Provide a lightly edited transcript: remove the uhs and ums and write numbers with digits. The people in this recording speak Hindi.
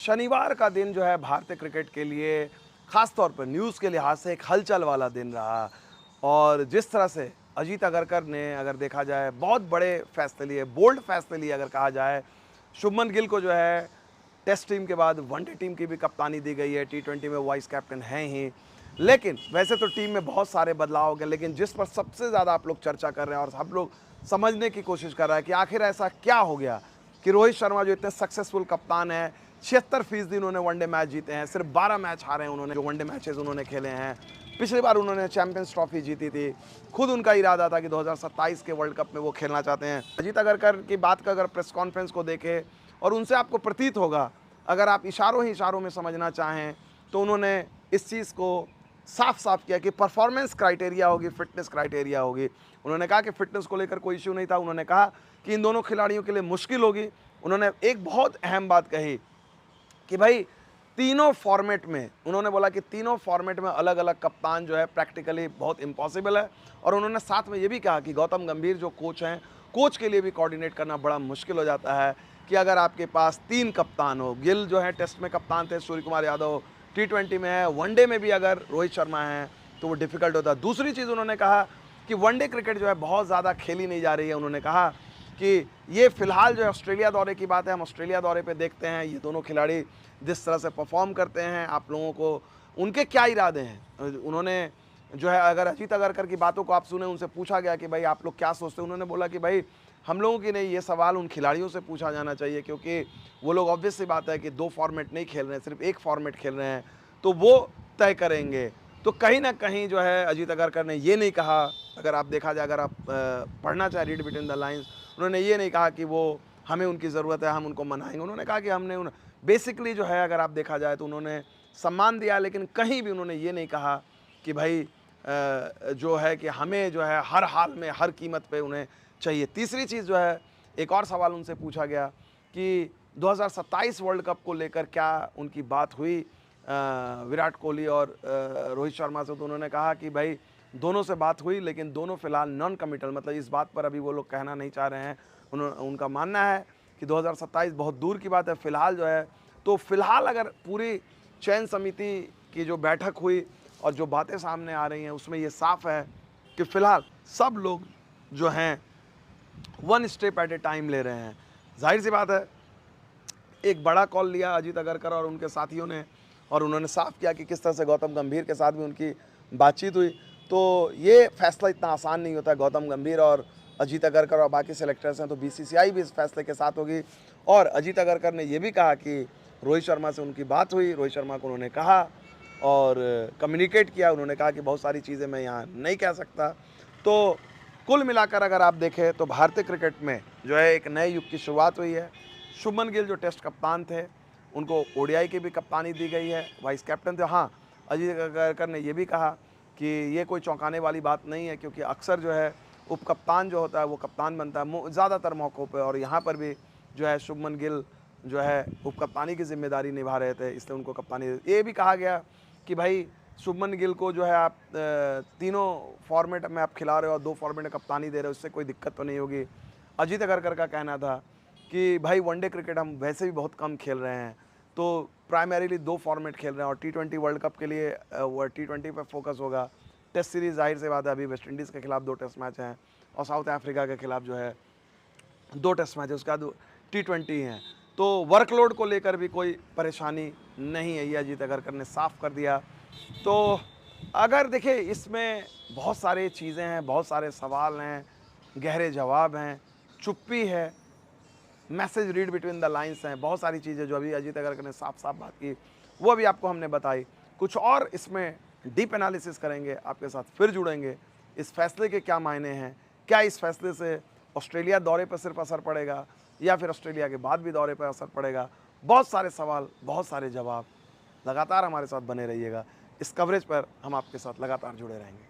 शनिवार का दिन जो है भारतीय क्रिकेट के लिए खास तौर पर न्यूज़ के लिहाज से एक हलचल वाला दिन रहा और जिस तरह से अजीत अगरकर ने अगर देखा जाए बहुत बड़े फैसले लिए, बोल्ड फैसले लिए अगर कहा जाए। शुभमन गिल को जो है टेस्ट टीम के बाद वनडे टीम की भी कप्तानी दी गई है, टी20 में वाइस कैप्टन हैं ही। लेकिन वैसे तो टीम में बहुत सारे बदलाव हो गए, लेकिन जिस पर सबसे ज़्यादा आप लोग चर्चा कर रहे हैं और सब लोग समझने की कोशिश कर रहा है कि आखिर ऐसा क्या हो गया कि रोहित शर्मा जो इतने सक्सेसफुल कप्तान है, 76% उन्होंने वनडे मैच जीते हैं, सिर्फ 12 मैच हारे हैं उन्होंने, जो वनडे मैचेस उन्होंने खेले हैं। पिछली बार उन्होंने चैंपियंस ट्रॉफी जीती थी। खुद उनका इरादा था कि 2027 के वर्ल्ड कप में वो खेलना चाहते हैं। अजीत अगरकर की बात का अगर प्रेस कॉन्फ्रेंस को देखें और उनसे आपको प्रतीत होगा, अगर आप इशारों ही इशारों में समझना चाहें, तो उन्होंने इस चीज़ को साफ साफ किया कि परफॉर्मेंस क्राइटेरिया होगी, फिटनेस क्राइटेरिया होगी। उन्होंने कहा कि फिटनेस को लेकर कोई इश्यू नहीं था। उन्होंने कहा कि इन दोनों खिलाड़ियों के लिए मुश्किल होगी। उन्होंने एक बहुत अहम बात कही कि भाई तीनों फॉर्मेट में, उन्होंने बोला कि तीनों फॉर्मेट में अलग अलग कप्तान जो है प्रैक्टिकली बहुत इम्पॉसिबल है। और उन्होंने साथ में ये भी कहा कि गौतम गंभीर जो कोच हैं, कोच के लिए भी कोऑर्डिनेट करना बड़ा मुश्किल हो जाता है कि अगर आपके पास 3 कप्तान हो। गिल जो है टेस्ट में कप्तान थे, सूर्य कुमार यादव टी20 में है, वनडे में भी अगर रोहित शर्मा है तो वो डिफ़िकल्ट होता है। दूसरी चीज़ उन्होंने कहा कि वनडे क्रिकेट जो है बहुत ज़्यादा खेली नहीं जा रही है। उन्होंने कहा कि ये फिलहाल जो है ऑस्ट्रेलिया दौरे की बात है, हम ऑस्ट्रेलिया दौरे पे देखते हैं ये दोनों खिलाड़ी जिस तरह से परफॉर्म करते हैं, आप लोगों को उनके क्या इरादे हैं। उन्होंने जो है, अगर अजीत अगरकर की बातों को आप सुने, उनसे पूछा गया कि भाई आप लोग क्या सोचते हैं, उन्होंने बोला कि भाई हम लोगों की नहीं, ये सवाल उन खिलाड़ियों से पूछा जाना चाहिए, क्योंकि वो लोग ऑब्वियस सी बात है कि 2 फॉर्मेट नहीं खेल रहे हैं, सिर्फ एक फॉर्मेट खेल रहे हैं, तो वो तय करेंगे। तो कहीं ना कहीं जो है अजीत अगरकर ने ये नहीं कहा, अगर आप देखा जाए, अगर आप पढ़ना चाहे रीड बिटवीन द लाइन्स, उन्होंने ये नहीं कहा कि वो हमें उनकी ज़रूरत है, हम उनको मनाएंगे। उन्होंने कहा कि हमने उन बेसिकली जो है, अगर आप देखा जाए तो उन्होंने सम्मान दिया, लेकिन कहीं भी उन्होंने ये नहीं कहा कि भाई जो है कि हमें जो है हर हाल में हर कीमत पे उन्हें चाहिए। तीसरी चीज़ जो है, एक और सवाल उनसे पूछा गया कि 2027 वर्ल्ड कप को लेकर क्या उनकी बात हुई विराट कोहली और रोहित शर्मा से। तो उन्होंने कहा कि भाई दोनों से बात हुई, लेकिन दोनों फिलहाल नॉन कमिटल, मतलब इस बात पर अभी वो लोग कहना नहीं चाह रहे हैं। उनका मानना है कि 2027 बहुत दूर की बात है। फ़िलहाल जो है, तो फ़िलहाल अगर पूरी चयन समिति की जो बैठक हुई और जो बातें सामने आ रही हैं, उसमें ये साफ है कि फ़िलहाल सब लोग जो हैं one step at A time ले रहे हैं। जाहिर सी बात है, एक बड़ा कॉल लिया अजीत अगरकर और उनके साथियों ने, और उन्होंने साफ किया कि किस तरह से गौतम गंभीर के साथ भी उनकी बातचीत हुई। तो ये फैसला इतना आसान नहीं होता। गौतम गंभीर और अजीत अगरकर और बाकी सेलेक्टर्स हैं, तो बीसीसीआई भी इस फैसले के साथ होगी। और अजीत अगरकर ने यह भी कहा कि रोहित शर्मा से उनकी बात हुई, रोहित शर्मा को उन्होंने कहा और कम्युनिकेट किया। उन्होंने कहा कि बहुत सारी चीज़ें मैं यहाँ नहीं कह सकता। तो कुल मिलाकर अगर आप देखें तो भारतीय क्रिकेट में जो है एक नए युग की शुरुआत हुई है। शुभमन गिल जो टेस्ट कप्तान थे, उनको ओडीआई की भी कप्तानी दी गई है, वाइस कैप्टन थे। हाँ, अजीत अगरकर ने यह भी कहा कि ये कोई चौंकाने वाली बात नहीं है, क्योंकि अक्सर जो है उप कप्तान जो होता है वो कप्तान बनता है ज़्यादातर मौक़ों पे, और यहाँ पर भी जो है शुभमन गिल जो है उप कप्तानी की जिम्मेदारी निभा रहे थे, इसलिए उनको कप्तानी। ये भी कहा गया कि भाई शुभमन गिल को जो है आप तीनों फॉर्मेट में आप खिला रहे हो और 2 फॉर्मेट में कप्तानी दे रहे हो, उससे कोई दिक्कत तो नहीं होगी। अजीत अगरकर का कहना था कि भाई वनडे क्रिकेट हम वैसे भी बहुत कम खेल रहे हैं, तो प्राइमरीली 2 फॉर्मेट खेल रहे हैं, और टी20 वर्ल्ड कप के लिए वो टी20 पर फोकस होगा। टेस्ट सीरीज़ जाहिर सी बात है, अभी वेस्ट इंडीज़ के खिलाफ 2 टेस्ट मैच हैं और साउथ अफ्रीका के खिलाफ जो है 2 टेस्ट मैच है, उसके बाद टी20 हैं। तो वर्कलोड को लेकर भी कोई परेशानी नहीं है, ये अजीत अगरकर ने साफ कर दिया। तो अगर देखिए, इसमें बहुत सारी चीज़ें हैं, बहुत सारे सवाल हैं, गहरे जवाब हैं, चुप्पी है, message read between the lines हैं, बहुत सारी चीज़ें जो अभी अजीत अगरकर ने साफ साफ बात की, वो अभी आपको हमने बताई। कुछ और इसमें डीप एनालिसिस करेंगे, आपके साथ फिर जुड़ेंगे। इस फैसले के क्या मायने हैं, क्या इस फैसले से ऑस्ट्रेलिया दौरे पर सिर्फ असर पड़ेगा या फिर ऑस्ट्रेलिया के बाद भी दौरे पर असर पड़ेगा। बहुत सारे सवाल, बहुत सारे जवाब। लगातार हमारे साथ बने रहिएगा। इस कवरेज पर हम आपके साथ लगातार जुड़े रहेंगे।